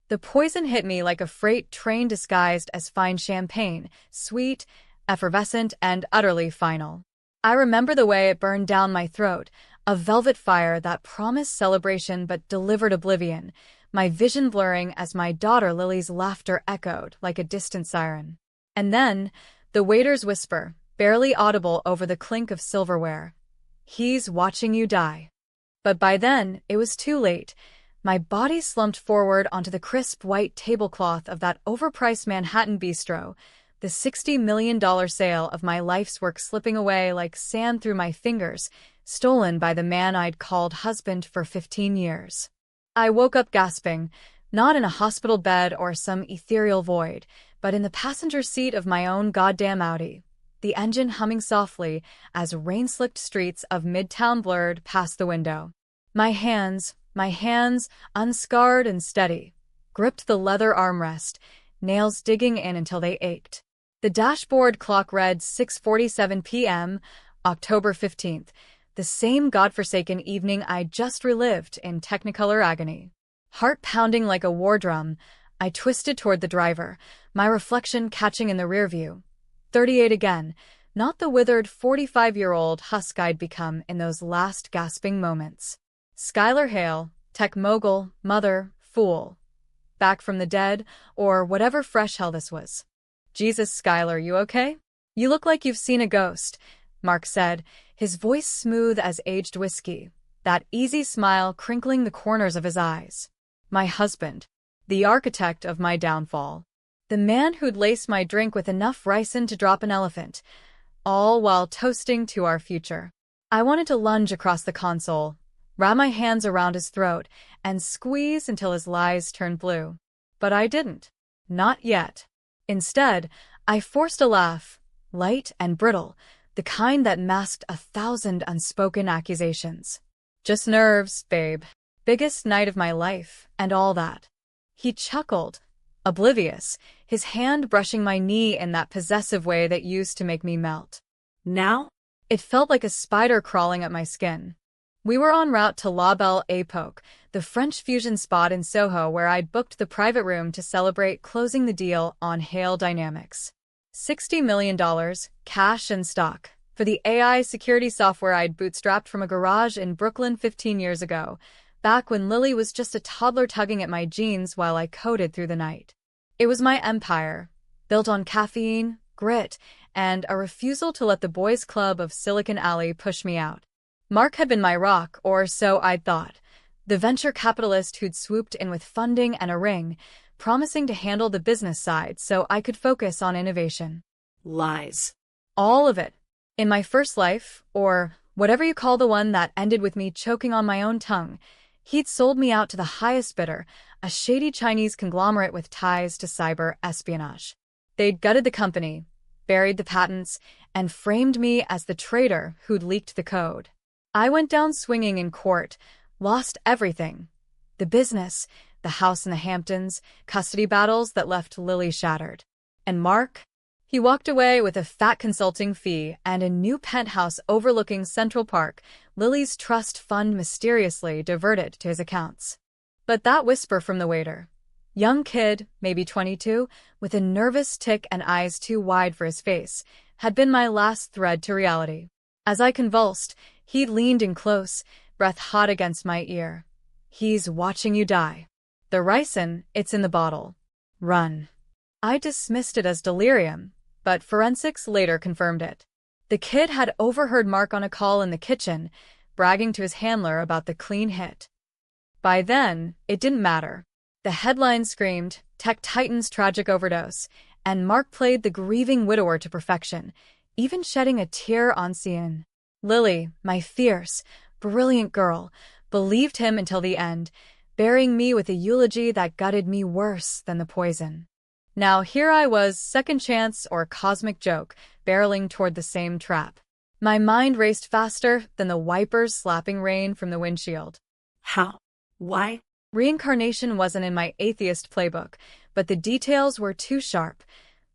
The poison hit me like a freight train disguised as fine champagne, sweet, effervescent, and utterly final. I remember the way it burned down my throat, a velvet fire that promised celebration but delivered oblivion, my vision blurring as my daughter Lily's laughter echoed like a distant siren. And then, the waiter's whisper, barely audible over the clink of silverware. "He's watching you die." But by then, it was too late. My body slumped forward onto the crisp white tablecloth of that overpriced Manhattan bistro, the $60 million sale of my life's work slipping away like sand through my fingers, stolen by the man I'd called husband for 15 years. I woke up gasping, not in a hospital bed or some ethereal void, but in the passenger seat of my own goddamn Audi, the engine humming softly as rain-slicked streets of Midtown blurred past the window. My hands, unscarred and steady, gripped the leather armrest, nails digging in until they ached. The dashboard clock read 6:47 p.m., October 15th, the same godforsaken evening I'd just relived in Technicolor agony. Heart pounding like a war drum, I twisted toward the driver, my reflection catching in the rearview. 38 again, not the withered 45-year-old husk I'd become in those last gasping moments. Skylar Hale, tech mogul, mother, fool. Back from the dead, or whatever fresh hell this was. "Jesus, Skylar, you okay? You look like you've seen a ghost," Mark said, his voice smooth as aged whiskey, that easy smile crinkling the corners of his eyes. My husband, the architect of my downfall. The man who'd lace my drink with enough ricin to drop an elephant, all while toasting to our future. I wanted to lunge across the console, wrap my hands around his throat, and squeeze until his lies turned blue. But I didn't. Not yet. Instead, I forced a laugh, light and brittle, the kind that masked 1,000 unspoken accusations. "Just nerves, babe. Biggest night of my life, and all that." He chuckled, oblivious, his hand brushing my knee in that possessive way that used to make me melt. Now? It felt like a spider crawling up my skin. We were en route to La Belle Époque, the French fusion spot in Soho where I'd booked the private room to celebrate closing the deal on Hale Dynamics. $60 million, cash and stock, for the AI security software I'd bootstrapped from a garage in Brooklyn 15 years ago, back when Lily was just a toddler tugging at my jeans while I coded through the night. It was my empire, built on caffeine, grit, and a refusal to let the boys' club of Silicon Alley push me out. Mark had been my rock, or so I'd thought, the venture capitalist who'd swooped in with funding and a ring, promising to handle the business side so I could focus on innovation. Lies. All of it. In my first life, or whatever you call the one that ended with me choking on my own tongue, he'd sold me out to the highest bidder, a shady Chinese conglomerate with ties to cyber espionage. They'd gutted the company, buried the patents, and framed me as the traitor who'd leaked the code. I went down swinging in court, lost everything. The business, the house in the Hamptons, custody battles that left Lily shattered. And Mark? He walked away with a fat consulting fee and a new penthouse overlooking Central Park, Lily's trust fund mysteriously diverted to his accounts. But that whisper from the waiter, young kid, maybe 22, with a nervous tic and eyes too wide for his face, had been my last thread to reality. As I convulsed, he'd leaned in close, breath hot against my ear. "He's watching you die. The ricin, it's in the bottle. Run." I dismissed it as delirium, but forensics later confirmed it. The kid had overheard Mark on a call in the kitchen, bragging to his handler about the clean hit. By then, it didn't matter. The headline screamed, "Tech Titan's tragic overdose," and Mark played the grieving widower to perfection, even shedding a tear on scene. Lily, my fierce, brilliant girl, believed him until the end, burying me with a eulogy that gutted me worse than the poison. Now here I was, second chance or cosmic joke, barreling toward the same trap. My mind raced faster than the wipers slapping rain from the windshield. How? Why? Reincarnation wasn't in my atheist playbook, but the details were too sharp.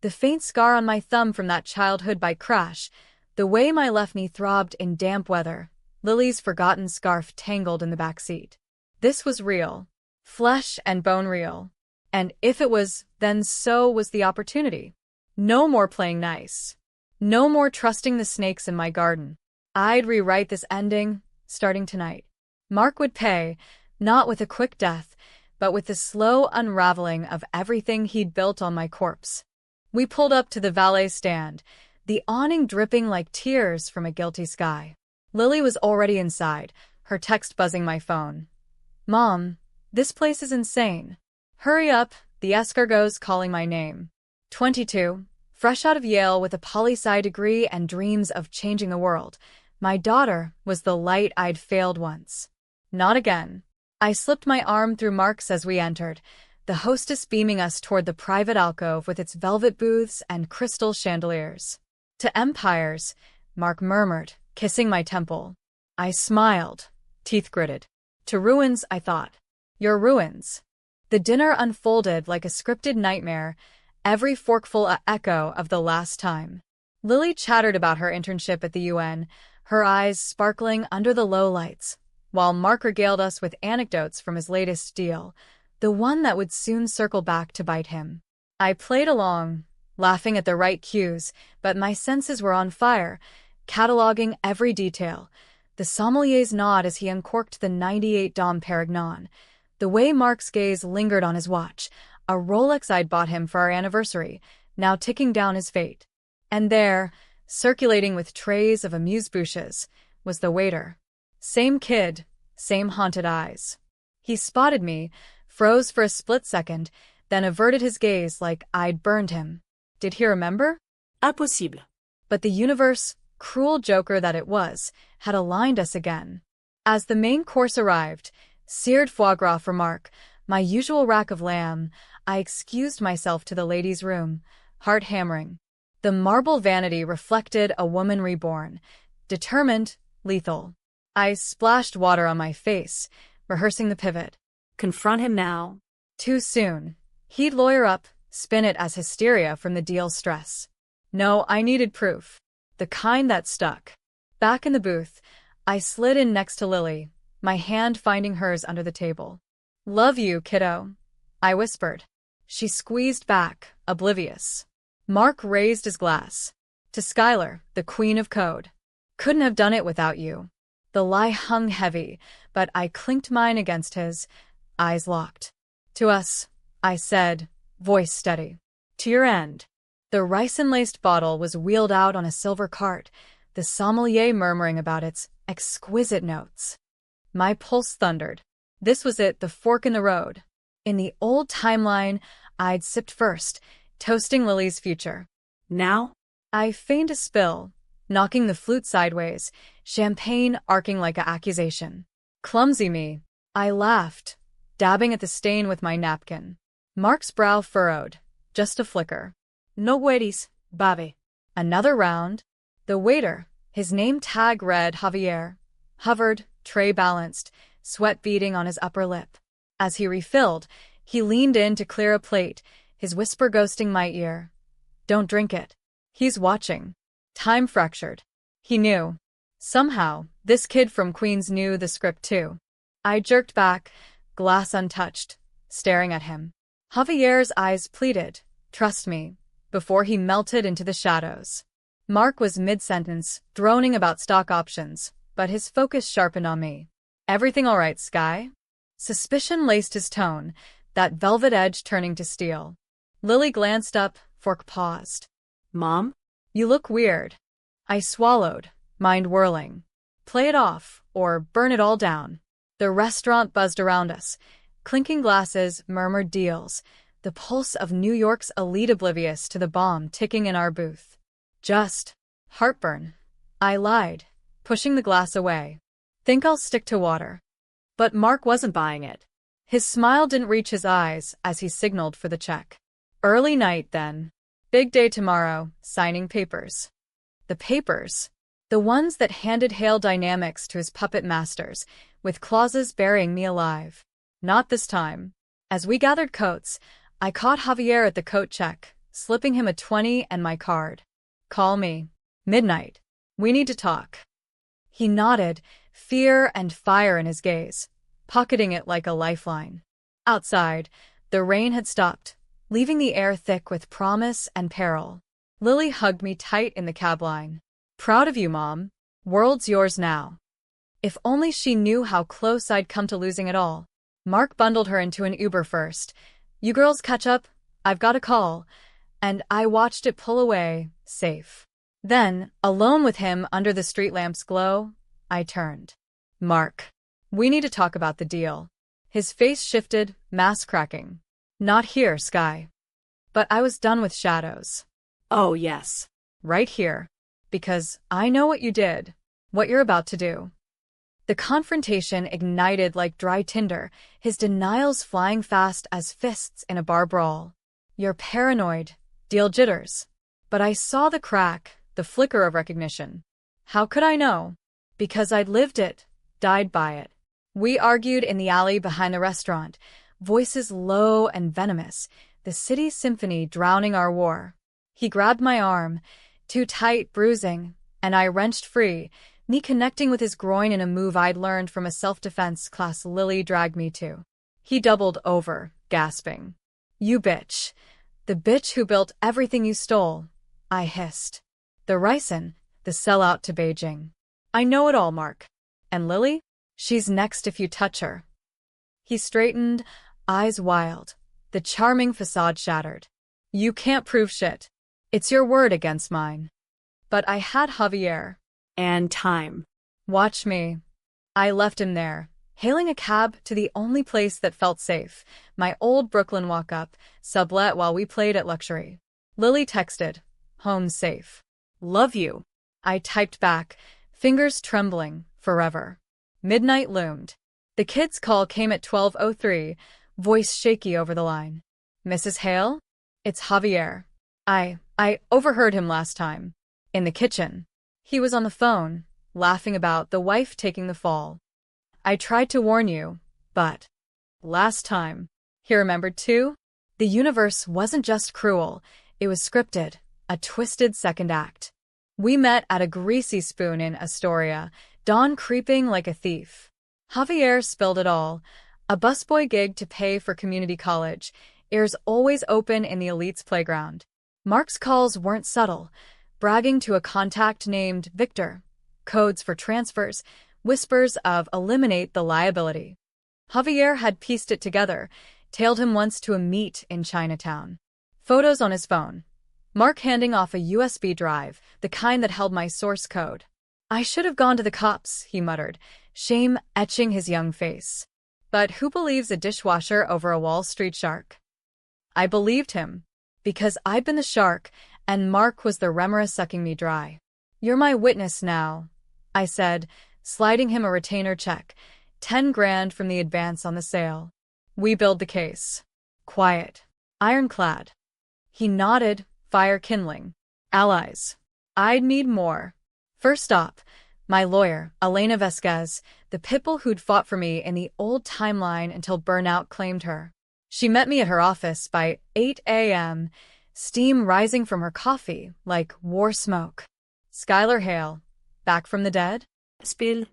The faint scar on my thumb from that childhood bike crash, the way my left knee throbbed in damp weather, Lily's forgotten scarf tangled in the back seat. This was real. Flesh and bone real. And if it was, then so was the opportunity. No more playing nice. No more trusting the snakes in my garden. I'd rewrite this ending, starting tonight. Mark would pay, not with a quick death, but with the slow unraveling of everything he'd built on my corpse. We pulled up to the valet stand, the awning dripping like tears from a guilty sky. Lily was already inside, her text buzzing my phone. "Mom, this place is insane. Hurry up, the escargot's calling my name." 22, fresh out of Yale with a poli-sci degree and dreams of changing the world, my daughter was the light I'd failed once. Not again. I slipped my arm through Mark's as we entered, the hostess beaming us toward the private alcove with its velvet booths and crystal chandeliers. "To empires," Mark murmured, kissing my temple. I smiled, teeth gritted. "To ruins," I thought. "Your ruins." The dinner unfolded like a scripted nightmare, every forkful a echo of the last time. Lily chattered about her internship at the UN, her eyes sparkling under the low lights, while Mark regaled us with anecdotes from his latest deal, the one that would soon circle back to bite him. I played along, laughing at the right cues, but my senses were on fire, cataloging every detail. The sommelier's nod as he uncorked the 98 Dom Perignon, the way Mark's gaze lingered on his watch, a Rolex I'd bought him for our anniversary, now ticking down his fate. And there, circulating with trays of amuse-bouches, was the waiter. Same kid, same haunted eyes. He spotted me, froze for a split second, then averted his gaze like I'd burned him. Did he remember? Impossible. But the universe, cruel joker that it was, had aligned us again. As the main course arrived, seared foie gras for Mark, my usual rack of lamb, I excused myself to the ladies' room, heart hammering. The marble vanity reflected a woman reborn, determined, lethal. I splashed water on my face, rehearsing the pivot. Confront him now. Too soon. He'd lawyer up, spin it as hysteria from the deal's stress. No, I needed proof. The kind that stuck. Back in the booth, I slid in next to Lily, my hand finding hers under the table. "Love you, kiddo," I whispered. She squeezed back, oblivious. Mark raised his glass. "To Skylar, the queen of code. Couldn't have done it without you." The lie hung heavy, but I clinked mine against his, eyes locked. "To us," I said, voice steady. "To your end." The ricin-laced bottle was wheeled out on a silver cart, the sommelier murmuring about its exquisite notes. My pulse thundered. This was it, the fork in the road. In the old timeline, I'd sipped first, toasting Lily's future. Now? I feigned a spill, knocking the flute sideways, champagne arcing like an accusation. Clumsy me. I laughed, dabbing at the stain with my napkin. Mark's brow furrowed, just a flicker. "No Waiter'S, babe." Another round. The waiter, his name tag read Javier, hovered, tray balanced, sweat beading on his upper lip. As he refilled, he leaned in to clear a plate, his whisper ghosting my ear. "Don't drink it. He's watching." Time fractured. He knew. Somehow, this kid from Queens knew the script too. I jerked back, glass untouched, staring at him. Javier's eyes pleaded, "Trust me," before he melted into the shadows. Mark was mid-sentence, droning about stock options, but his focus sharpened on me. "Everything all right, Sky?" Suspicion laced his tone, that velvet edge turning to steel. Lily glanced up, fork paused. "Mom?" "You look weird." I swallowed, mind whirling. Play it off, or burn it all down. The restaurant buzzed around us. Clinking glasses, murmured deals, the pulse of New York's elite oblivious to the bomb ticking in our booth. "Just heartburn," I lied, pushing the glass away. "Think I'll stick to water." But Mark wasn't buying it. His smile didn't reach his eyes as he signaled for the check. "Early night, then. Big day tomorrow, signing papers." The papers. The ones that handed Hale Dynamics to his puppet masters, with clauses burying me alive. Not this time. As we gathered coats, I caught Javier at the coat check, slipping him a 20 and my card. "Call me. Midnight. We need to talk." He nodded, fear and fire in his gaze, pocketing it like a lifeline. Outside, The rain had stopped, leaving the air thick with promise and peril. Lily hugged me tight in the cab line. "Proud of you, Mom. World's yours now." If only she knew how close I'd come to losing it all. Mark bundled her into an Uber first. "You girls catch up, I've got a call," and I watched it pull away, safe. Then, alone with him under the street lamp's glow, I turned. "Mark, we need to talk about the deal." His face shifted, mask cracking. "Not here, Sky." But I was done with shadows. Oh, yes. Right here. Because I know what you did, what you're about to do. The confrontation ignited like dry tinder, his denials flying fast as fists in a bar brawl. "You're paranoid, deal jitters." But I saw the crack, the flicker of recognition. How could I know? Because I'd lived it, died by it. We argued in the alley behind the restaurant, voices low and venomous, the city symphony drowning our war. He grabbed my arm, too tight, bruising, and I wrenched free, me connecting with his groin in a move I'd learned from a self-defense class Lily dragged me to. He doubled over, gasping. "You bitch. The bitch who built everything you stole," I hissed. "The ricin, the sellout to Beijing." "I know it all, Mark. And Lily? She's next if you touch her." He straightened, eyes wild, the charming facade shattered. "You can't prove shit. It's your word against mine." But I had Javier. And time. Watch me. I left him there, hailing a cab to the only place that felt safe, my old Brooklyn walk-up, sublet while we played at Luxury. Lily texted, "Home safe. Love you." I typed back, fingers trembling, forever. Midnight loomed. The kid's call came at 12:03, voice shaky over the line. "Mrs. Hale? It's Javier. I overheard him last time. In the kitchen." He was on the phone, laughing about the wife taking the fall. "I tried to warn you, but..." Last time. He remembered too? The universe wasn't just cruel, it was scripted, a twisted second act. We met at a greasy spoon in Astoria, dawn creeping like a thief. Javier spilled it all. A busboy gig to pay for community college, ears always open in the elite's playground. Mark's calls weren't subtle, bragging to a contact named Victor, codes for transfers, whispers of eliminate the liability. Javier had pieced it together, tailed him once to a meet in Chinatown. Photos on his phone. Mark handing off a USB drive, the kind that held my source code. "I should have gone to the cops," he muttered, shame etching his young face. But who believes a dishwasher over a Wall Street shark? I believed him, because I'd been the shark, and Mark was the remora sucking me dry. "You're my witness now," I said, sliding him a retainer check, 10 grand from the advance on the sale. "We build the case." Quiet. Ironclad. He nodded, fire kindling. "Allies. I'd need more." First stop, my lawyer, Elena Vesquez, the pitbull who'd fought for me in the old timeline until burnout claimed her. She met me at her office by 8 a.m., steam rising from her coffee like war smoke. "Skylar Hale, back from the dead?" Spill.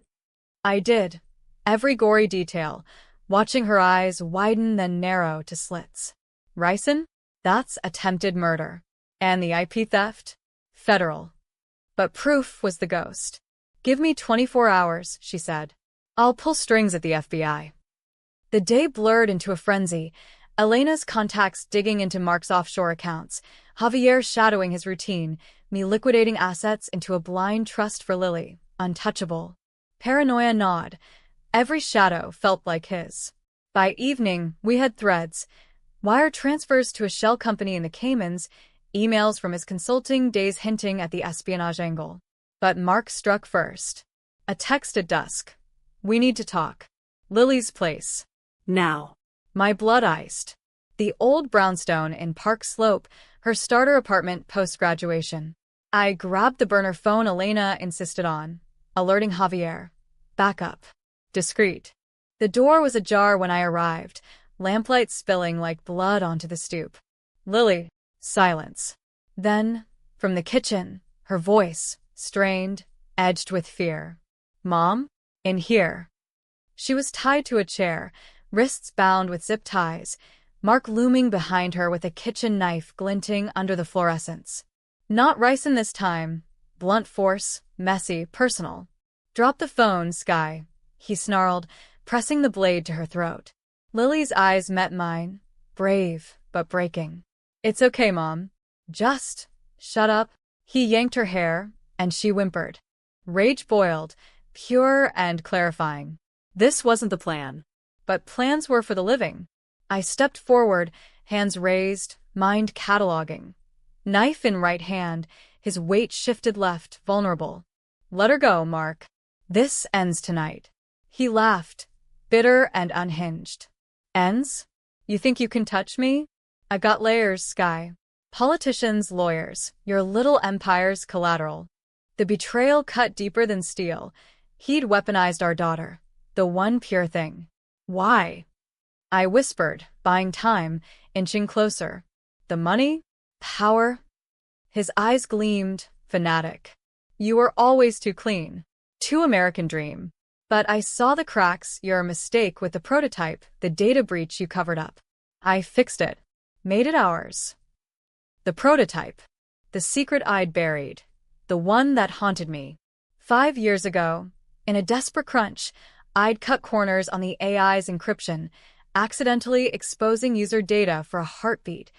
I did. Every gory detail, watching her eyes widen then narrow to slits. "Ricin? That's attempted murder. And the IP theft? Federal." But proof was the ghost. "Give me 24 hours, she said. "I'll pull strings at the FBI." The day blurred into a frenzy, Elena's contacts digging into Mark's offshore accounts, Javier shadowing his routine, me liquidating assets into a blind trust for Lily, untouchable. Paranoia gnawed. Every shadow felt like his. By evening, we had threads, wire transfers to a shell company in the Caymans, emails from his consulting days hinting at the espionage angle. But Mark struck first. A text at dusk. "We need to talk. Lily's place. Now." My blood iced. The old brownstone in Park Slope, her starter apartment post-graduation. I grabbed the burner phone Elena insisted on, alerting Javier. Backup. Discreet. The door was ajar when I arrived, lamplight spilling like blood onto the stoop. "Lily." Silence. Then, from the kitchen, her voice, strained, edged with fear. "Mom? In here." She was tied to a chair, wrists bound with zip ties, Mark looming behind her with a kitchen knife glinting under the fluorescence. Not ricin' this time. Blunt force, messy, personal. Drop the phone, Sky, he snarled, pressing the blade to her throat. Lily's eyes met mine, brave but breaking. It's okay, Mom. Just shut up. He yanked her hair, and she whimpered. Rage boiled, pure and clarifying. This wasn't the plan. But plans were for the living. I stepped forward, hands raised, mind cataloging. Knife in right hand, his weight shifted left, vulnerable. Let her go, Mark. This ends tonight. He laughed, bitter and unhinged. Ends? You think you can touch me? I got layers, Sky. Politicians, lawyers, your little empire's collateral. The betrayal cut deeper than steel. He'd weaponized our daughter, the one pure thing. Why? I whispered, buying time, inching closer. The money? Power? His eyes gleamed, fanatic. You were always too clean. Too American dream. But I saw the cracks, your mistake with the prototype, the data breach you covered up. I fixed it. Made it ours. The prototype. The secret I'd buried. The one that haunted me. 5 years ago, in a desperate crunch, I'd cut corners on the AI's encryption, accidentally exposing user data for a heartbeat.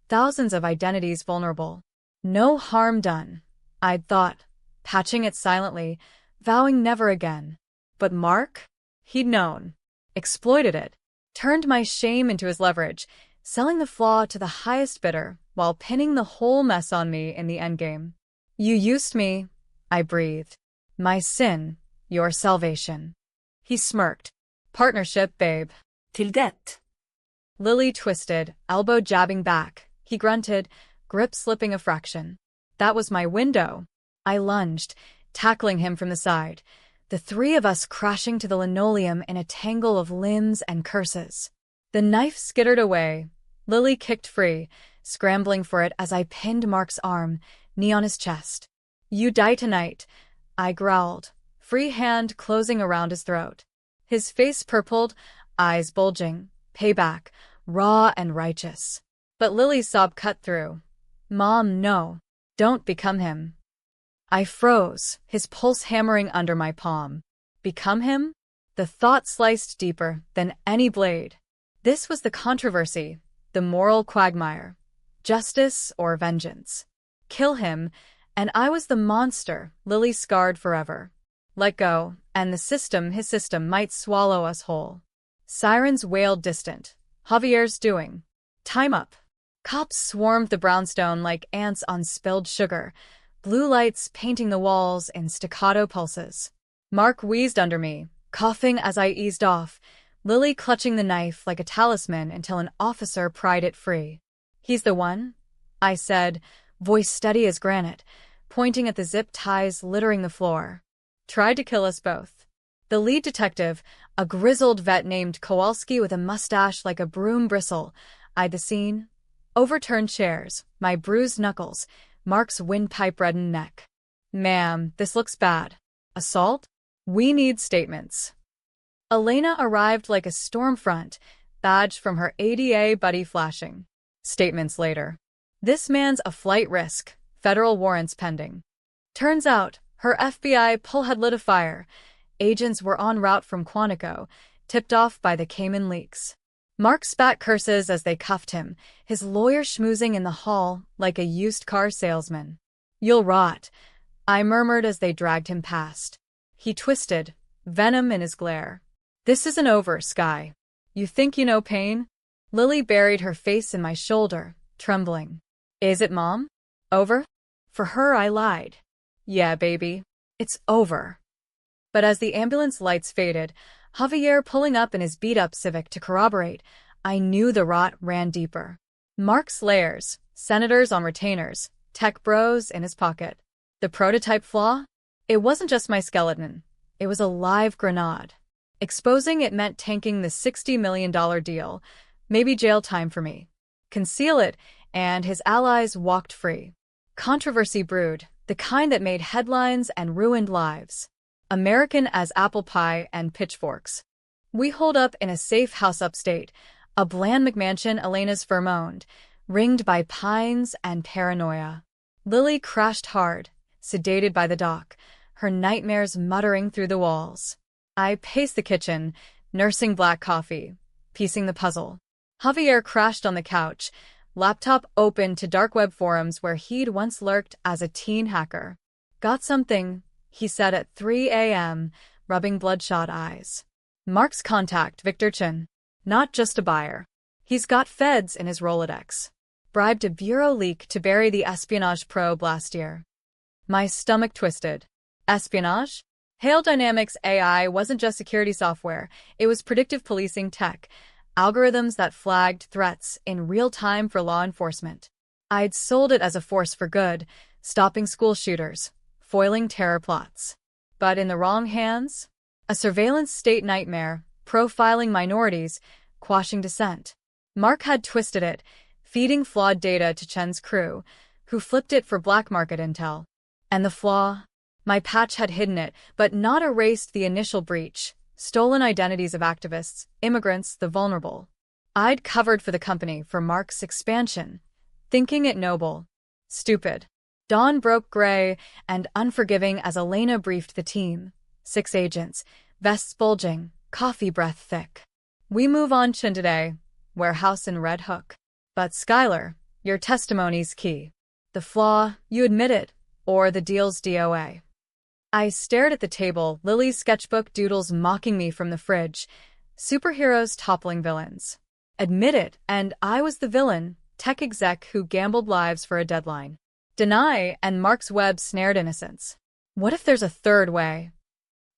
Thousands of identities vulnerable. No harm done, I'd thought, patching it silently, vowing never again. But Mark? He'd known. Exploited it. Turned my shame into his leverage, selling the flaw to the highest bidder while pinning the whole mess on me in the endgame. You used me, I breathed. My sin, your salvation. He smirked. Partnership, babe. Till death. Lily twisted, elbow jabbing back. He grunted, grip slipping a fraction. That was my window. I lunged, tackling him from the side. The three of us crashing to the linoleum in a tangle of limbs and curses. The knife skittered away. Lily kicked free, scrambling for it as I pinned Mark's arm, knee on his chest. You die tonight, I growled, free hand closing around his throat. His face purpled, eyes bulging, payback, raw and righteous. But Lily's sob cut through. Mom, no. Don't become him. I froze, his pulse hammering under my palm. Become him? The thought sliced deeper than any blade. This was the controversy, the moral quagmire. Justice or vengeance. Kill him, and I was the monster Lily scarred forever. Let go, and the system, his system, might swallow us whole. Sirens wailed distant. Javier's doing. Time up. Cops swarmed the brownstone like ants on spilled sugar, blue lights painting the walls in staccato pulses. Mark wheezed under me, coughing as I eased off, Lily clutching the knife like a talisman until an officer pried it free. He's the one? I said, voice steady as granite, pointing at the zip ties littering the floor. Tried to kill us both. The lead detective, a grizzled vet named Kowalski with a mustache like a broom bristle, eyed the scene. Overturned chairs, my bruised knuckles, Mark's windpipe-reddened neck. Ma'am, this looks bad. Assault? We need statements. Elena arrived like a storm front, badge from her ADA buddy flashing. Statements later. This man's a flight risk, federal warrants pending. Turns out, her FBI pull had lit a fire. Agents were en route from Quantico, tipped off by the Cayman leaks. Mark spat curses as they cuffed him, his lawyer schmoozing in the hall like a used car salesman. You'll rot, I murmured as they dragged him past. He twisted, venom in his glare. This isn't over, Sky. You think you know pain? Lily buried her face in my shoulder, trembling. Is it, Mom? Over? For her, I lied. Yeah, baby. It's over. But as the ambulance lights faded, Javier pulling up in his beat-up Civic to corroborate, I knew the rot ran deeper. Mark's layers, senators on retainers, tech bros in his pocket. The prototype flaw? It wasn't just my skeleton. It was a live grenade. Exposing it meant tanking the $60 million deal, maybe jail time for me. Conceal it, and his allies walked free. Controversy brewed, the kind that made headlines and ruined lives. American as apple pie and pitchforks. We holed up in a safe house upstate, A bland McMansion, Elena's firm-owned, ringed by pines and paranoia. Lily crashed hard, sedated by the dock, her nightmares muttering through the walls. I paced the kitchen, nursing black coffee, piecing the puzzle. Javier crashed on the couch, laptop open to dark web forums where he'd once lurked as a teen hacker. "Got something," he said at 3 a.m., rubbing bloodshot eyes. "Mark's contact, Victor Chen. Not just a buyer. He's got feds in his Rolodex. Bribed a bureau leak to bury the espionage probe last year." My stomach twisted. Espionage? Hail Dynamics AI wasn't just security software, it was predictive policing tech, algorithms that flagged threats in real time for law enforcement. I'd sold it as a force for good, stopping school shooters, foiling terror plots. But in the wrong hands? A surveillance state nightmare, profiling minorities, quashing dissent. Mark had twisted it, feeding flawed data to Chen's crew, who flipped it for black market intel. And the flaw? My patch had hidden it, but not erased the initial breach. Stolen identities of activists, immigrants, the vulnerable. I'd covered for the company for Mark's expansion, thinking it noble. Stupid. Dawn broke gray and unforgiving as Elena briefed the team. 6 agents, vests bulging, coffee breath thick. "We move on Chin today, warehouse in Red Hook. But Skylar, your testimony's key. The flaw, you admit it, or the deal's DOA." I stared at the table, Lily's sketchbook doodles mocking me from the fridge. Superheroes toppling villains. Admit it, and I was the villain, tech exec who gambled lives for a deadline. Deny, and Mark's web snared innocence. What if there's a third way?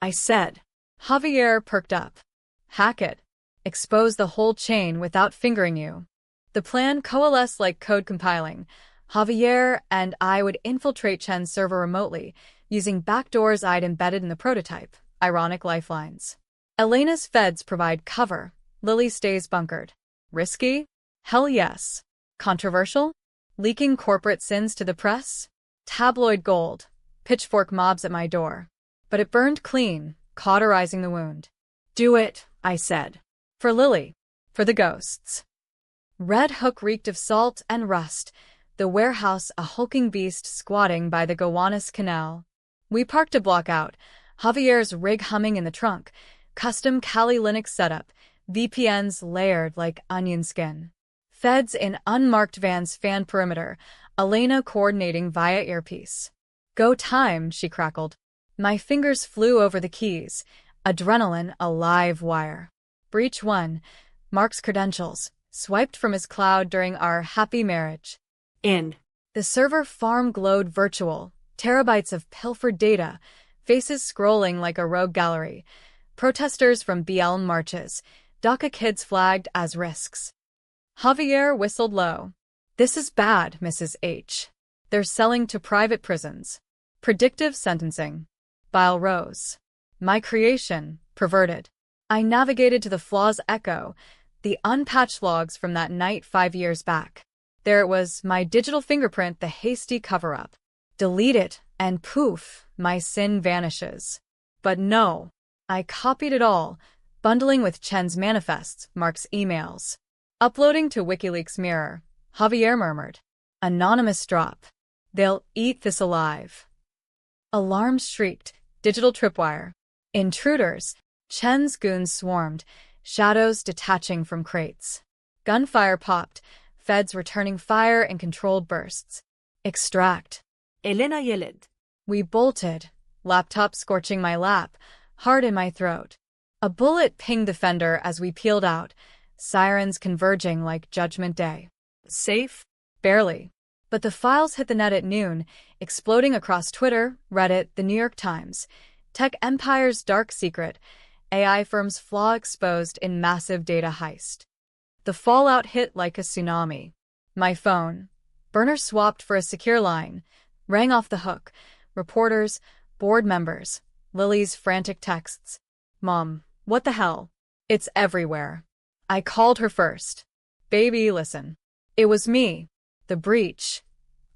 I said. Javier perked up. Hack it. Expose the whole chain without fingering you. The plan coalesced like code compiling. Javier and I would infiltrate Chen's server remotely, using backdoors I'd embedded in the prototype. Ironic lifelines. Elena's feds provide cover. Lily stays bunkered. Risky? Hell yes. Controversial? Leaking corporate sins to the press? Tabloid gold. Pitchfork mobs at my door. But it burned clean, cauterizing the wound. Do it, I said. For Lily. For the ghosts. Red Hook reeked of salt and rust, the warehouse a hulking beast squatting by the Gowanus Canal. We parked a block out, Javier's rig humming in the trunk, custom Kali Linux setup, VPNs layered like onion skin. Feds in unmarked vans fanned perimeter, Elena coordinating via earpiece. Go time, she crackled. My fingers flew over the keys, adrenaline a live wire. Breach 1, Mark's credentials, swiped from his cloud during our happy marriage. In. The server farm glowed virtual, terabytes of pilfered data, faces scrolling like a rogue gallery, protesters from BL marches, DACA kids flagged as risks. Javier whistled low. This is bad, Mrs. H. They're selling to private prisons. Predictive sentencing. Bile rose. My creation, perverted. I navigated to the flaw's echo, the unpatched logs from that night 5 years back. There it was, my digital fingerprint, the hasty cover-up. Delete it, and poof, my sin vanishes. But no, I copied it all, bundling with Chen's manifests, Mark's emails. Uploading to WikiLeaks Mirror, Javier murmured. Anonymous drop. They'll eat this alive. Alarms shrieked, digital tripwire. Intruders. Chen's goons swarmed, shadows detaching from crates. Gunfire popped, feds returning fire in controlled bursts. Extract. Elena yelled. We bolted, laptop scorching my lap, heart in my throat. A bullet pinged the fender as we peeled out, sirens converging like Judgment Day. Safe? Barely. But the files hit the net at noon, exploding across Twitter, Reddit, the New York Times. Tech empire's dark secret, AI firm's flaw exposed in massive data heist. The fallout hit like a tsunami. My phone, burner swapped for a secure line, rang off the hook. Reporters, board members, Lily's frantic texts. Mom, what the hell? It's everywhere. I called her first. Baby, listen. It was me. The breach.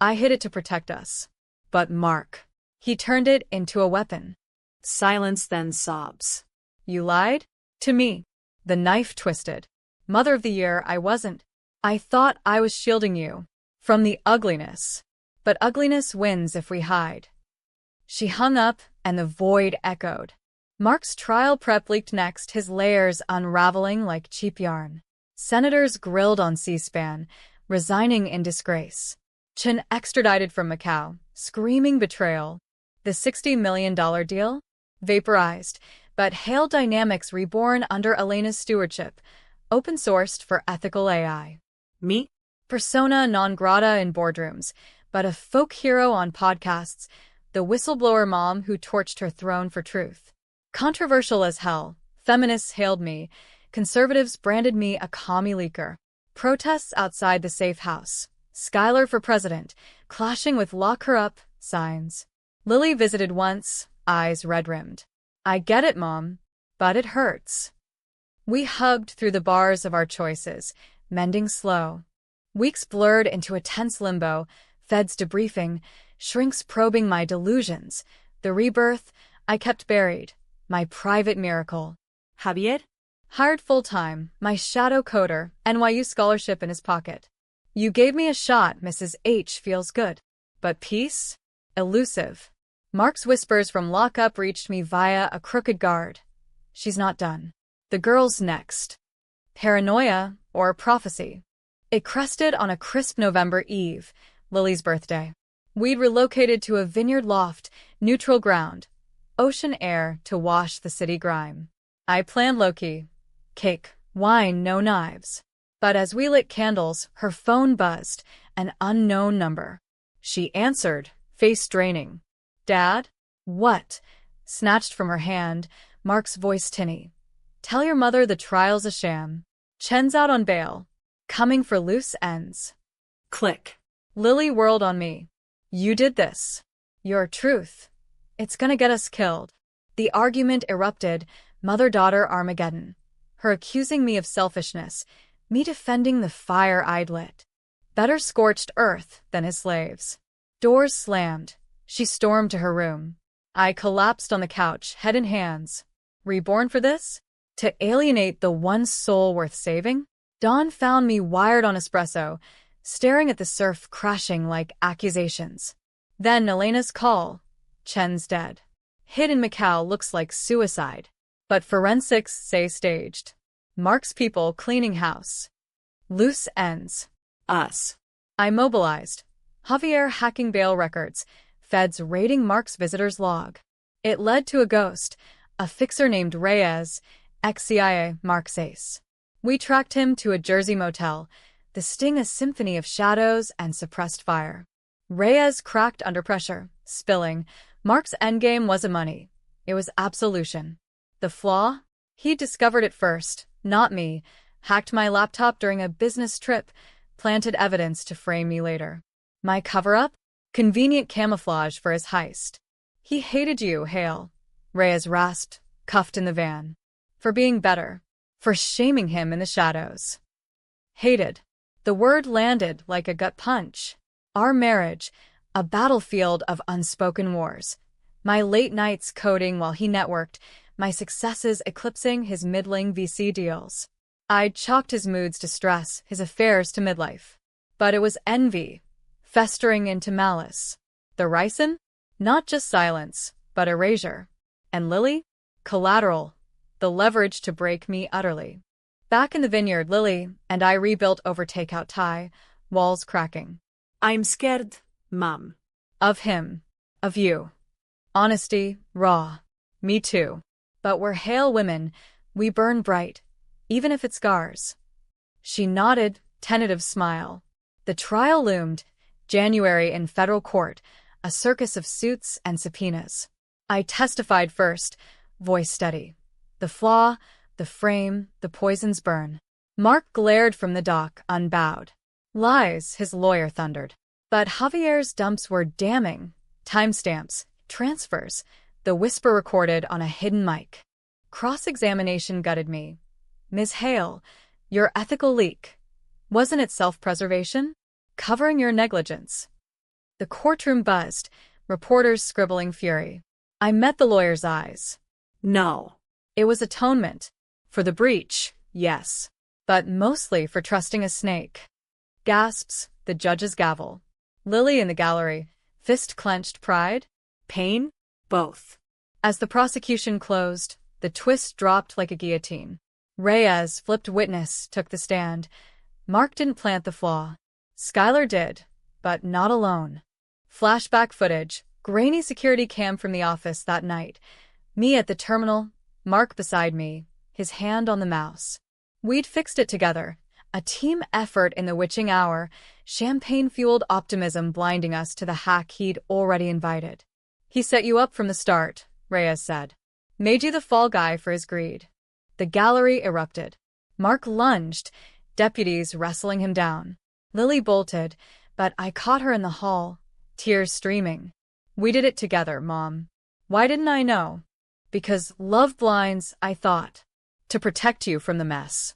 I hid it to protect us. But Mark. He turned it into a weapon. Silence, then sobs. You lied? To me. The knife twisted. Mother of the Year, I wasn't. I thought I was shielding you from the ugliness. But ugliness wins if we hide. She hung up, and the void echoed. Mark's trial prep leaked next, his layers unraveling like cheap yarn. Senators grilled on C-SPAN, resigning in disgrace. Chen extradited from Macau, screaming betrayal. The $60 million deal? Vaporized, but Hale Dynamics reborn under Elena's stewardship, open-sourced for ethical AI. Me? Persona non grata in boardrooms, but a folk hero on podcasts, the whistleblower mom who torched her throne for truth. Controversial as hell, feminists hailed me, conservatives branded me a commie leaker. Protests outside the safe house. Schuyler for president, clashing with lock her up signs. Lily visited once, eyes red-rimmed. I get it, Mom, but it hurts. We hugged through the bars of our choices, mending slow. Weeks blurred into a tense limbo, feds debriefing, shrinks probing my delusions. The rebirth I kept buried, my private miracle. Javier? Hired full-time, my shadow coder, NYU scholarship in his pocket. You gave me a shot, Mrs. H feels good. But peace? Elusive. Mark's whispers from lockup reached me via a crooked guard. She's not done. The girl's next. Paranoia or prophecy. It crested on a crisp November Eve, Lily's birthday. We'd relocated to a vineyard loft, neutral ground, ocean air to wash the city grime. I planned low-key. Cake, wine, no knives. But as we lit candles, her phone buzzed, an unknown number. She answered, face draining. Dad? What? Snatched from her hand, Mark's voice tinny. Tell your mother the trial's a sham. Chen's out on bail. Coming for loose ends. Click. Lily whirled on me. You did this. Your truth. It's gonna get us killed. The argument erupted, mother-daughter Armageddon. Her accusing me of selfishness, me defending the fire I'd lit. Better scorched earth than his slaves. Doors slammed. She stormed to her room. I collapsed on the couch, head in hands. Reborn for this? To alienate the one soul worth saving? Dawn found me wired on espresso, staring at the surf crashing like accusations. Then Elena's call. Chen's dead. Hid in Macau looks like suicide. But forensics say staged. Mark's people cleaning house. Loose ends. Us. I mobilized. Javier hacking bail records. Feds raiding Mark's visitor's log. It led to a ghost, a fixer named Reyes, ex-CIA Mark's ace. We tracked him to a Jersey motel, the sting a symphony of shadows and suppressed fire. Reyes cracked under pressure, spilling. Mark's endgame wasn't money. It was absolution. The flaw? He discovered it first, not me, hacked my laptop during a business trip, planted evidence to frame me later. My cover-up? Convenient camouflage for his heist. He hated you, Hale. Reyes rasped, cuffed in the van. For being better. For shaming him in the shadows. Hated. The word landed like a gut punch. Our marriage, a battlefield of unspoken wars. My late nights coding while he networked, my successes eclipsing his middling VC deals. I'd chalked his moods to stress, his affairs to midlife. But it was envy, festering into malice. The ricin? Not just silence, but erasure. And Lily? Collateral, the leverage to break me utterly. Back in the vineyard, Lily and I rebuilt over takeout Thai, walls cracking. I'm scared, Mom. Of him. Of you. Honesty, raw. Me too. But we're Hale women, we burn bright, even if it scars. She nodded, tentative smile. The trial loomed, January in federal court, a circus of suits and subpoenas. I testified first, voice steady. The flaw, the frame, the poison's burn. Mark glared from the dock, unbowed. Lies, his lawyer thundered. But Javier's dumps were damning. Timestamps, transfers, the whisper recorded on a hidden mic. Cross-examination gutted me. Ms. Hale, your ethical leak. Wasn't it self-preservation? Covering your negligence. The courtroom buzzed, reporters scribbling fury. I met the lawyer's eyes. No. It was atonement. For the breach, yes. but mostly for trusting a snake. Gasps, the judge's gavel. Lily in the gallery, fist clenched pride? Pain? Both. As the prosecution closed, the twist dropped like a guillotine. Reyes, flipped witness, took the stand. Mark didn't plant the flaw. Skylar did, but not alone. Flashback footage, grainy security cam from the office that night. Me at the terminal, Mark beside me, his hand on the mouse. We'd fixed it together. A team effort in the witching hour, champagne-fueled optimism blinding us to the hack he'd already invited. He set you up from the start, Reyes said. Made you the fall guy for his greed. The gallery erupted. Mark lunged, deputies wrestling him down. Lily bolted, but I caught her in the hall, tears streaming. We did it together, Mom. Why didn't I know? Because love blinds, I thought. To protect you from the mess.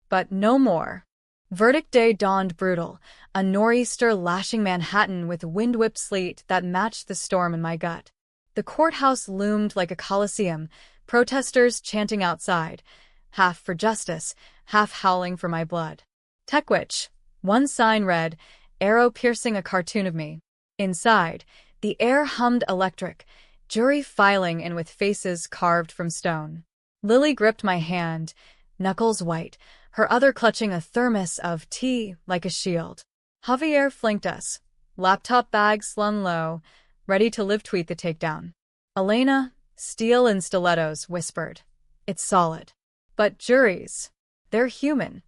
But no more. Verdict day dawned brutal, a nor'easter lashing Manhattan with wind-whipped sleet that matched the storm in my gut. The courthouse loomed like a coliseum, protesters chanting outside, half for justice, half howling for my blood. Techwitch. One sign read, arrow piercing a cartoon of me. Inside, the air hummed electric, jury filing in with faces carved from stone. Lily gripped my hand, knuckles white, her other clutching a thermos of tea like a shield. Javier flanked us, laptop bag slung low, ready to live tweet the takedown. Elena, steel and stilettos, whispered, it's solid. But juries, they're human.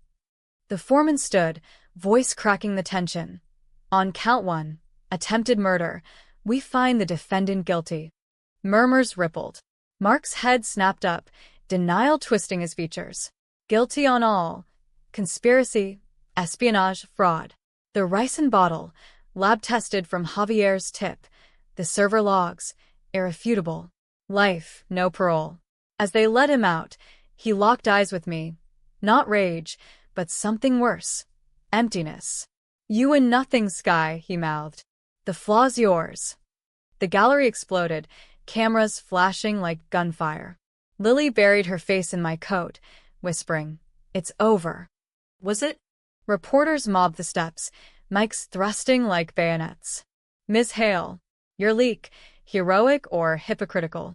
The foreman stood, voice cracking the tension. On count 1, attempted murder, we find the defendant guilty. Murmurs rippled. Mark's head snapped up, denial twisting his features. Guilty on all. Conspiracy, espionage, fraud. The ricin bottle, lab-tested from Javier's tip. The server logs, irrefutable. Life, no parole. As they let him out, he locked eyes with me. Not rage, but something worse. Emptiness. You and nothing, Sky, he mouthed. The flaw's yours. The gallery exploded, cameras flashing like gunfire. Lily buried her face in my coat, whispering, it's over. Was it? Reporters mobbed the steps, mics thrusting like bayonets. Ms. Hale, your leak, heroic or hypocritical?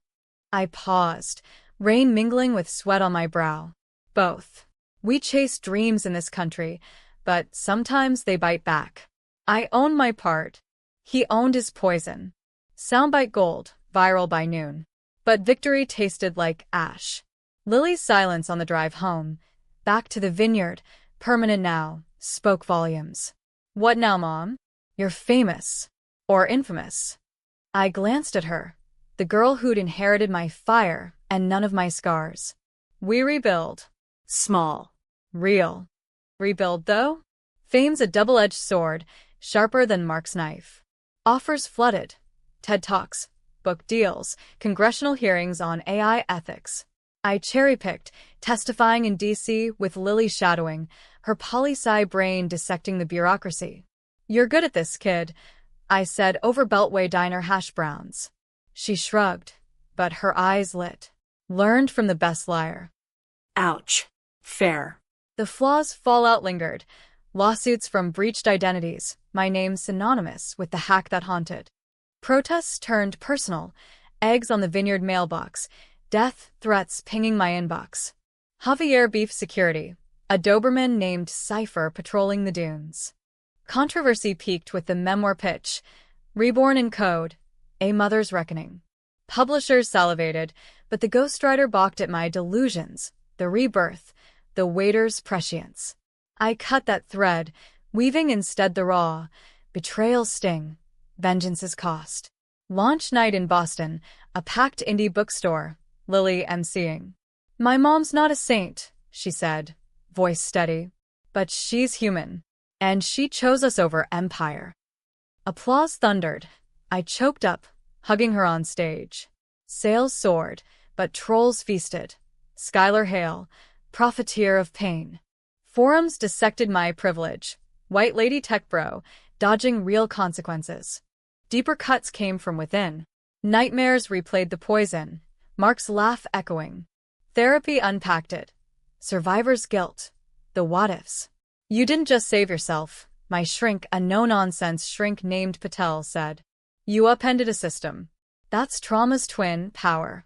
I paused, rain mingling with sweat on my brow. Both. We chase dreams in this country, but sometimes they bite back. I own my part. He owned his poison. Soundbite gold, viral by noon. But victory tasted like ash. Lily's silence on the drive home, back to the vineyard, permanent now, spoke volumes. What now, Mom? You're famous. Or infamous. I glanced at her, the girl who'd inherited my fire and none of my scars. We rebuild. Small. Real. Rebuild, though? Fame's a double-edged sword, sharper than Mark's knife. Offers flooded. TED Talks, book deals, congressional hearings on AI ethics. I cherry-picked, testifying in D.C. with Lily shadowing, her poli-sci brain dissecting the bureaucracy. You're good at this, kid, I said over Beltway Diner hash browns. She shrugged, but her eyes lit. Learned from the best liar. Ouch. Fair. The flaws fallout lingered. Lawsuits from breached identities, my name synonymous with the hack that haunted. Protests turned personal, eggs on the vineyard mailbox, death threats pinging my inbox. Javier beef security, a Doberman named Cypher patrolling the dunes. Controversy peaked with the memoir pitch, Reborn in Code, A Mother's Reckoning. Publishers salivated, but the ghostwriter balked at my delusions, the rebirth, the Waiter'S prescience. I cut that thread, weaving instead the raw, betrayal's sting, vengeance's cost. Launch night in Boston, a packed indie bookstore, Lily emceeing. My mom's not a saint, she said, voice steady, but she's human, and she chose us over empire. Applause thundered. I choked up, hugging her on stage. Sales soared, but trolls feasted. Skylar Hale, profiteer of pain. Forums dissected my privilege. White lady tech bro, dodging real consequences. Deeper cuts came from within. Nightmares replayed the poison, Mark's laugh echoing. Therapy unpacked it. Survivor's guilt. the what-ifs. You didn't just save yourself, my shrink, a no-nonsense shrink named Patel, said. You upended a system. That's trauma's twin, power.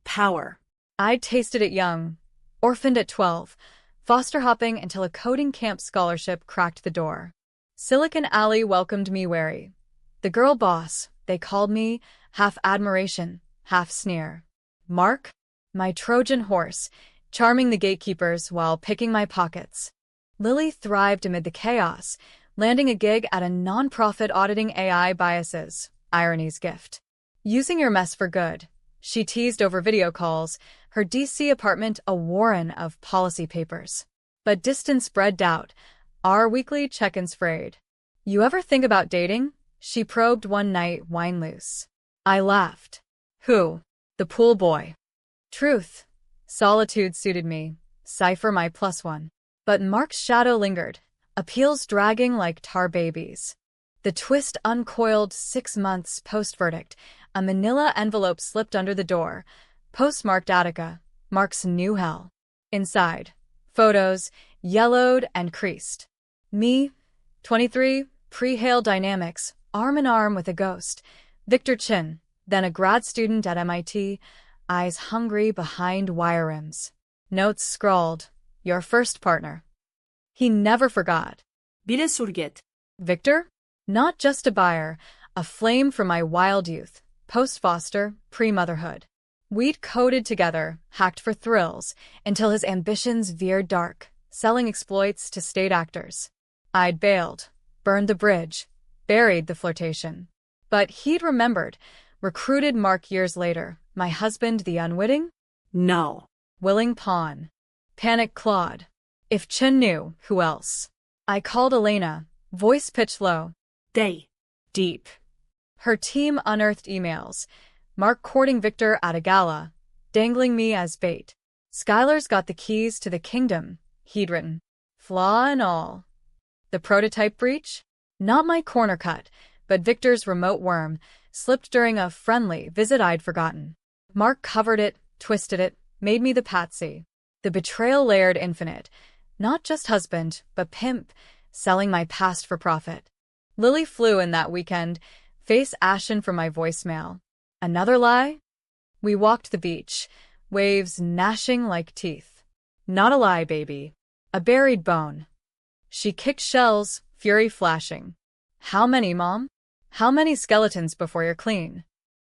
Power. I'd tasted it young, orphaned at 12, foster hopping until a coding camp scholarship cracked the door. Silicon Alley welcomed me wary. The girl boss, they called me, half admiration, half sneer. Mark? My Trojan horse, charming the gatekeepers while picking my pockets. Lily thrived amid the chaos, landing a gig at a nonprofit auditing AI biases, irony's gift. Using your mess for good, she teased over video calls, her DC apartment a warren of policy papers. But distance bred doubt, our weekly check-ins frayed. You ever think about dating? She probed one night, wine loose. I laughed. Who? The pool boy. Truth. Solitude suited me, cipher my +1. But Mark's shadow lingered, appeals dragging like tar babies. The twist uncoiled 6 months post-verdict. A manila envelope slipped under the door, postmarked Attica, Mark's new hell. Inside, photos, yellowed and creased. Me, 23, pre-Hale dynamics, arm in arm with a ghost. Victor Chin, then a grad student at MIT, eyes hungry behind Waiter'S. Notes scrawled, your first partner. He never forgot. Bilesurget. Victor? Not just a buyer, a flame from my wild youth, post-foster, pre-motherhood. We'd coded together, hacked for thrills, until his ambitions veered dark, selling exploits to state actors. I'd bailed, burned the bridge, buried the flirtation. But he'd remembered, recruited Mark years later, my husband the unwitting? No. Willing pawn. Panic clawed. If Chen knew, who else? I called Elena, voice pitched low. They. Deep. Her team unearthed emails. Mark courting Victor at a gala, dangling me as bait. Skylar's got the keys to the kingdom, he'd written. Flaw and all. The prototype breach? Not my corner cut, but Victor's remote worm, slipped during a friendly visit I'd forgotten. Mark covered it, twisted it, made me the patsy. The betrayal layered infinite. Not just husband, but pimp, selling my past for profit. Lily flew in that weekend, face ashen from my voicemail. Another lie? We walked the beach, waves gnashing like teeth. Not a lie, baby. A buried bone. She kicked shells, fury flashing. How many, Mom? How many skeletons before you're clean?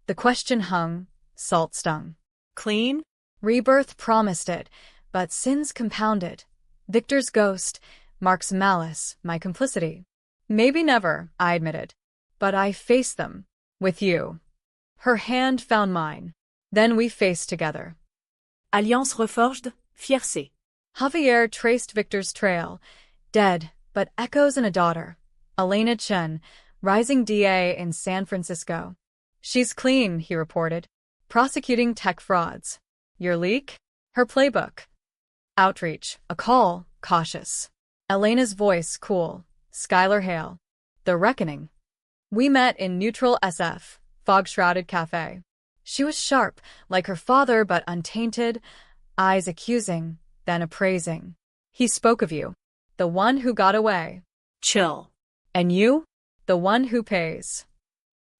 The question hung, salt stung. Clean? Rebirth promised it, but sins compounded. Victor's ghost, Mark's malice, my complicity. Maybe never, I admitted. But I faced them. With you. Her hand found mine. Then we faced together. Alliance reforged, fiercé. Javier traced Victor's trail. Dead, but echoes in a daughter. Elena Chen, rising DA in San Francisco. She's clean, he reported. Prosecuting tech frauds. Your leak? Her playbook. Outreach, a call, cautious. Elena's voice cool. Skylar Hale. The reckoning. We met in neutral SF, fog-shrouded cafe. She was sharp, like her father but untainted, eyes accusing, then appraising. He spoke of you. The one who got away. Chill. And you? The one who pays.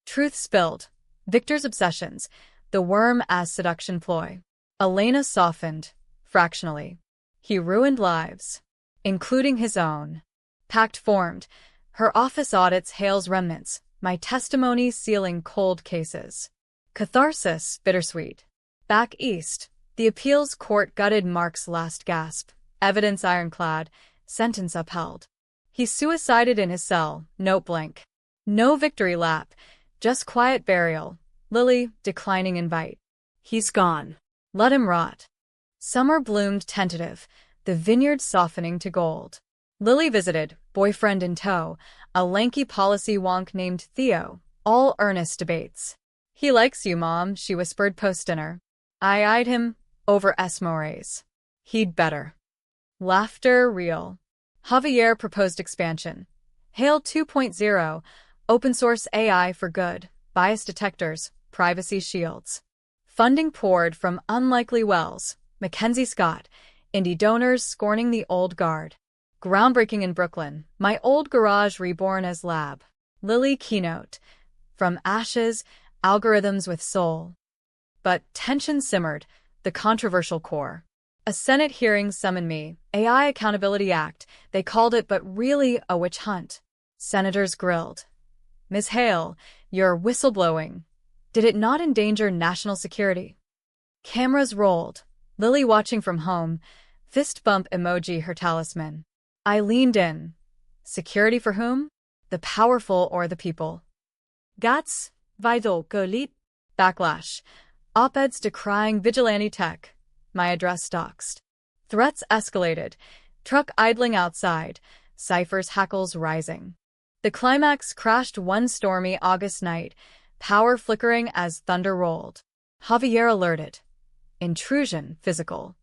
Truth spilled. Victor's obsessions. The worm as seduction ploy. Elena softened, fractionally. He ruined lives. Including his own. Pact formed. Her office audits Hale's remnants. My testimony sealing cold cases. Catharsis, bittersweet. Back east, the appeals court gutted Mark's last gasp. Evidence ironclad. Sentence upheld. He suicided in his cell, note blank. No victory lap, just quiet burial. Lily, declining invite. He's gone. Let him rot. Summer bloomed tentative, the vineyard softening to gold. Lily visited, boyfriend in tow, a lanky policy wonk named Theo, all earnest debates. He likes you, Mom, she whispered post-dinner. I eyed him, over Esmores. He'd better. Laughter real. Javier proposed expansion. Hale 2.0, open-source AI for good, bias detectors, privacy shields. Funding poured from unlikely wells. Mackenzie Scott, Indie donors scorning the old guard. Groundbreaking in Brooklyn, my old garage reborn as lab. Lily keynote. From ashes, algorithms with soul. But tension simmered, the controversial core. A Senate hearing summoned me, AI Accountability Act, they called it, but really a witch hunt. Senators grilled. Ms. Hale, your whistleblowing. Did it not endanger national security? Cameras rolled, Lily watching from home, fist bump emoji her talisman. I leaned in. Security for whom? The powerful or the people? Gats, vital, golit. Backlash. Op-eds decrying vigilante tech. My address doxed. Threats escalated. Truck idling outside. Ciphers hackles rising. The climax crashed one stormy August night, power flickering as thunder rolled. Javier alerted. Intrusion physical.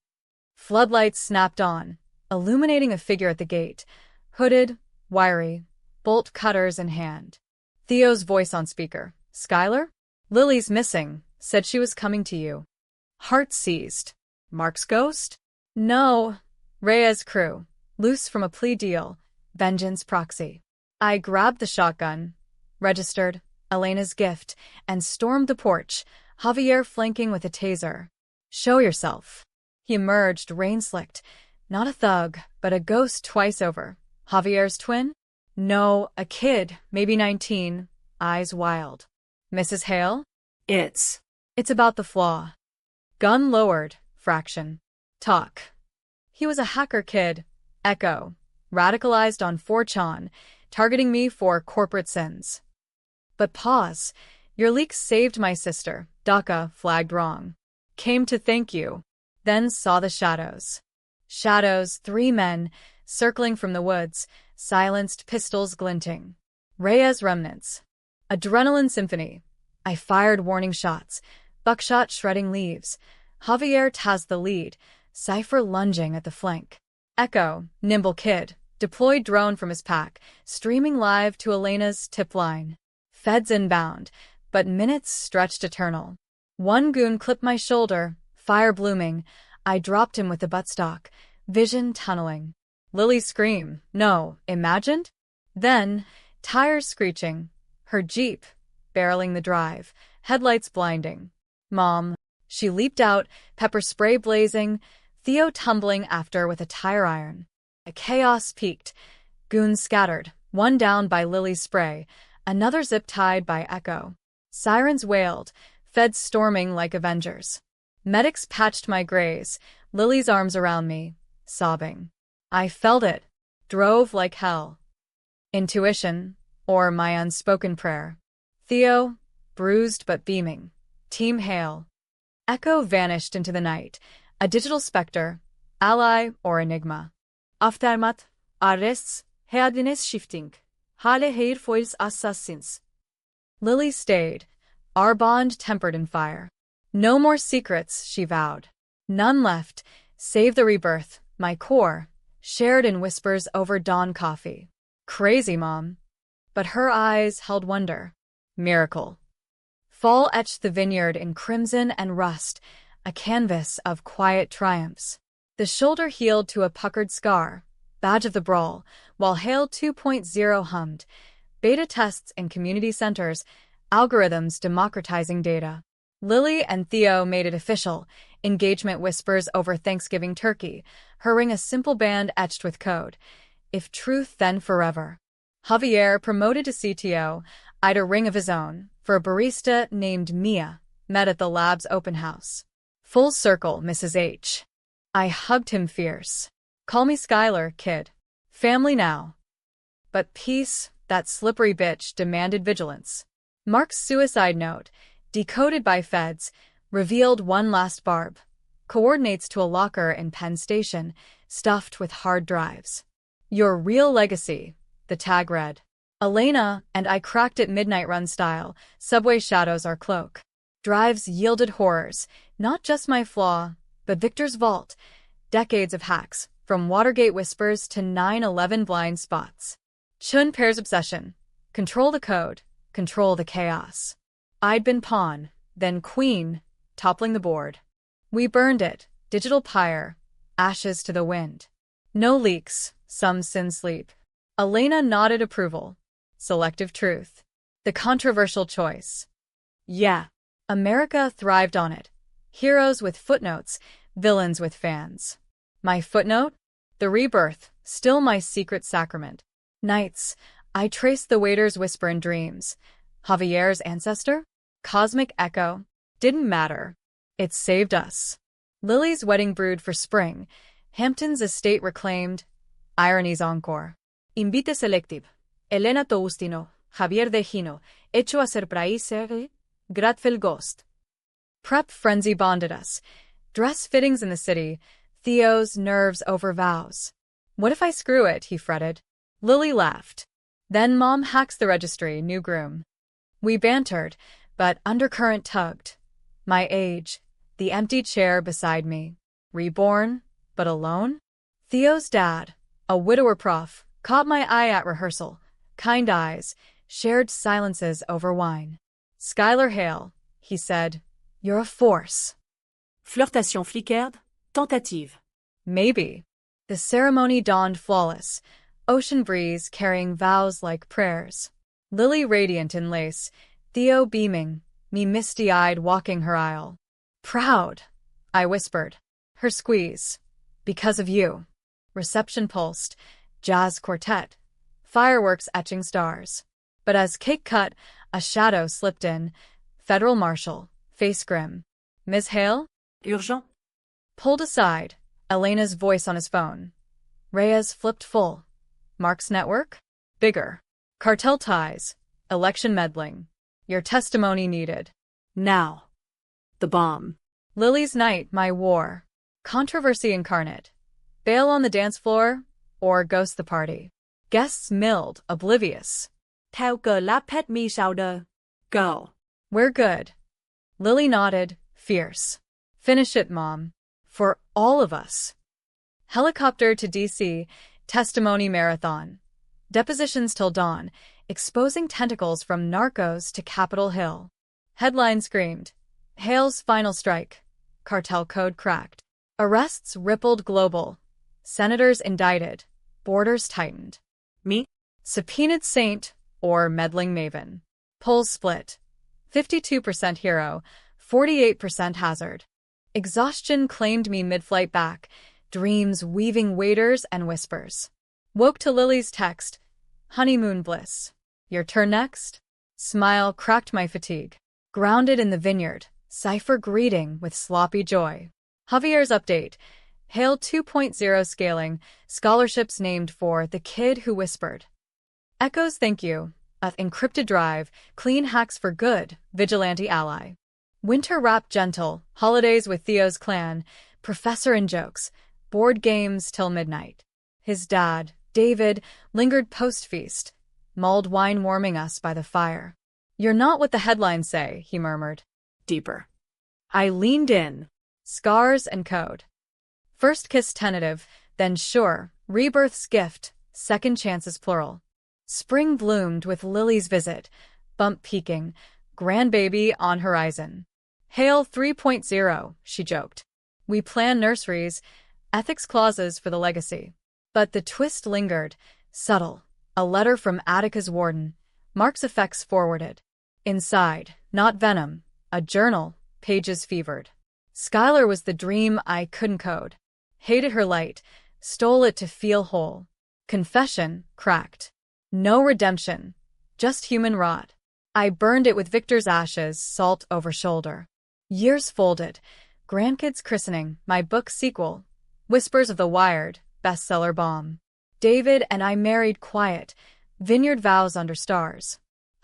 Floodlights snapped on, illuminating a figure at the gate, hooded, wiry, bolt cutters in hand. Theo's voice on speaker. Skylar? Lily's missing. Said she was coming to you. Heart seized. Mark's ghost? No. Reyes crew. Loose from a plea deal. Vengeance proxy. I grabbed the shotgun, registered, Elena's gift, and stormed the porch, Javier flanking with a taser. Show yourself. He emerged, rain-slicked. Not a thug, but a ghost twice over. Javier's twin? No, a kid, maybe 19, eyes wild. Mrs. Hale? It's about the flaw. Gun lowered, fraction. Talk. He was a hacker kid. Echo. Radicalized on 4chan, targeting me for corporate sins. But pause. Your leaks saved my sister. DACA flagged wrong. Came to thank you. Then saw the shadows. Shadows, 3 men, circling from the woods, silenced pistols glinting. Reyes remnants. Adrenaline symphony. I fired warning shots. Buckshot shredding leaves. Javier has the lead. Cypher lunging at the flank. Echo, nimble kid, deployed drone from his pack, streaming live to Elena's tip line. Feds inbound, but minutes stretched eternal. One goon clipped my shoulder, fire blooming. I dropped him with the buttstock, vision tunneling. Lily's scream, no, imagined? Then, tires screeching. Her Jeep, barreling the drive, headlights blinding. Mom. She leaped out, pepper spray blazing, Theo tumbling after with a tire iron. A chaos peaked. Goons scattered, one down by Lily's spray, another zip-tied by Echo. Sirens wailed, feds storming like Avengers. Medics patched my graze, Lily's arms around me, sobbing. I felt it. Drove like hell. Intuition, or my unspoken prayer. Theo, bruised but beaming. Team Hale. Echo vanished into the night, a digital specter, ally or enigma. Aftermath, arrests, headiness shifting. Hale hair foils assassins. Lily stayed, our bond tempered in fire. No more secrets, she vowed. None left, save the rebirth, my core, shared in whispers over dawn coffee. Crazy, Mom. But her eyes held wonder. Miracle. Fall etched the vineyard in crimson and rust, a canvas of quiet triumphs. The shoulder healed to a puckered scar, badge of the brawl, while Hale 2.0 hummed. Beta tests in community centers, algorithms democratizing data. Lily and Theo made it official, engagement whispers over Thanksgiving turkey, hurring a simple band etched with code. If truth, then forever. Javier, promoted to CTO, eyed a ring of his own, for a barista named Mia, met at the lab's open house. Full circle, Mrs. H. I hugged him fierce. Call me Skylar, kid. Family now. But peace, that slippery bitch, demanded vigilance. Mark's suicide note, decoded by feds, revealed one last barb. Coordinates to a locker in Penn Station, stuffed with hard drives. Your real legacy, the tag read. Elena and I cracked it midnight run style, subway shadows our cloak. Drives yielded horrors, not just my flaw, but Victor's vault. Decades of hacks, from Watergate whispers to 9/11 blind spots. Chun Pair's obsession. Control the code, control the chaos. I'd been pawn, then queen, toppling the board. We burned it, digital pyre, ashes to the wind. No leaks, some sin sleep. Elena nodded approval. Selective truth. The controversial choice. Yeah. America thrived on it. Heroes with footnotes, villains with fans. My footnote? The rebirth, still my secret sacrament. Nights, I traced the waiter's whisper in dreams. Javier's ancestor? Cosmic echo. Didn't matter. It saved us. Lily's wedding brewed for spring. Hampton's estate reclaimed. Irony's encore. Invite selective. Elena Toustino, Javier de Gino, hecho a surprise, grateful ghost. Prep frenzy bonded us. Dress fittings in the city. Theo's nerves over vows. What if I screw it, he fretted. Lily laughed. Then Mom hacks the registry, new groom. We bantered, but undercurrent tugged. My age, the empty chair beside me. Reborn, but alone? Theo's dad, a widower prof, caught my eye at rehearsal. Kind eyes, shared silences over wine. Skylar Hale, he said, you're a force. Flirtation flickered. Tentative. Maybe. The ceremony dawned flawless. Ocean breeze carrying vows like prayers. Lily radiant in lace, Theo beaming, me misty-eyed walking her aisle. Proud, I whispered. Her squeeze. Because of you. Reception pulsed. Jazz quartet. Fireworks etching stars. But as cake cut, a shadow slipped in. Federal marshal, face grim. Ms. Hale? Urgent. Pulled aside, Elena's voice on his phone. Reyes flipped full. Mark's network? Bigger. Cartel ties. Election meddling. Your testimony needed. Now. The bomb. Lily's night, my war. Controversy incarnate. Bail on the dance floor, or ghost the party. Guests milled, oblivious. Theo cờ láp hết mi sao đơ. Go. We're good. Lily nodded, fierce. Finish it, Mom. For all of us. Helicopter to D.C., testimony marathon. Depositions till dawn, exposing tentacles from narcos to Capitol Hill. Headline screamed. Hale's final strike. Cartel code cracked. Arrests rippled global. Senators indicted. Borders tightened. Me? Subpoenaed saint or meddling maven. Polls split. 52% hero, 48% hazard. Exhaustion claimed me mid-flight back, dreams weaving waiters and whispers. Woke to Lily's text, honeymoon bliss. Your turn next? Smile cracked my fatigue. Grounded in the vineyard, cipher greeting with sloppy joy. Javier's update, Hale 2.0 scaling, scholarships named for the kid who whispered. Echoes thank you, encrypted drive, clean hacks for good, vigilante ally. Winter wrap gentle, holidays with Theo's clan, professor and jokes, board games till midnight. His dad, David, lingered post-feast, mulled wine warming us by the fire. You're not what the headlines say, he murmured. Deeper. I leaned in. Scars and code. First kiss tentative, then sure, rebirth's gift, second chances plural. Spring bloomed with Lily's visit, bump peaking, grandbaby on horizon. Hale 3.0, she joked. We plan nurseries, ethics clauses for the legacy. But the twist lingered, subtle. A letter from Attica's warden, Mark's effects forwarded. Inside, not venom, a journal, pages fevered. Skylar was the dream I couldn't code. Hated her light, stole it to feel whole. Confession, cracked. No redemption, just human rot. I burned it with Victor's ashes, salt over shoulder. Years folded, grandkids christening, my book sequel, Whispers of the Wired, bestseller bomb. David and I married quiet, vineyard vows under stars.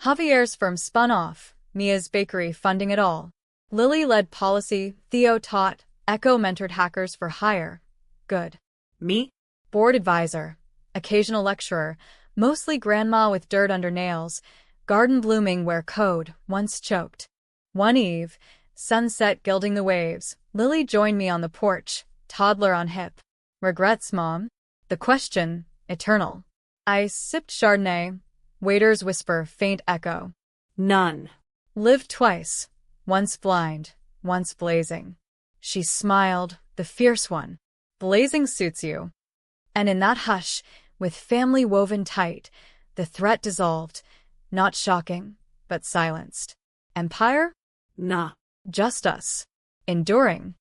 Javier's firm spun off, Mia's bakery funding it all. Lily led policy, Theo taught, Echo mentored hackers for hire. Good. Me? Board advisor, occasional lecturer, mostly grandma with dirt under nails, garden blooming where code once choked. One eve, sunset gilding the waves, Lily joined me on the porch, toddler on hip. Regrets, Mom? The question, eternal. I sipped Chardonnay, Waiter's whisper, faint echo. None. Lived twice, once blind, once blazing. She smiled, the fierce one. Blazing suits you. And in that hush, with family woven tight, the threat dissolved, not shocking, but silenced. Empire? Nah. Just us. Enduring.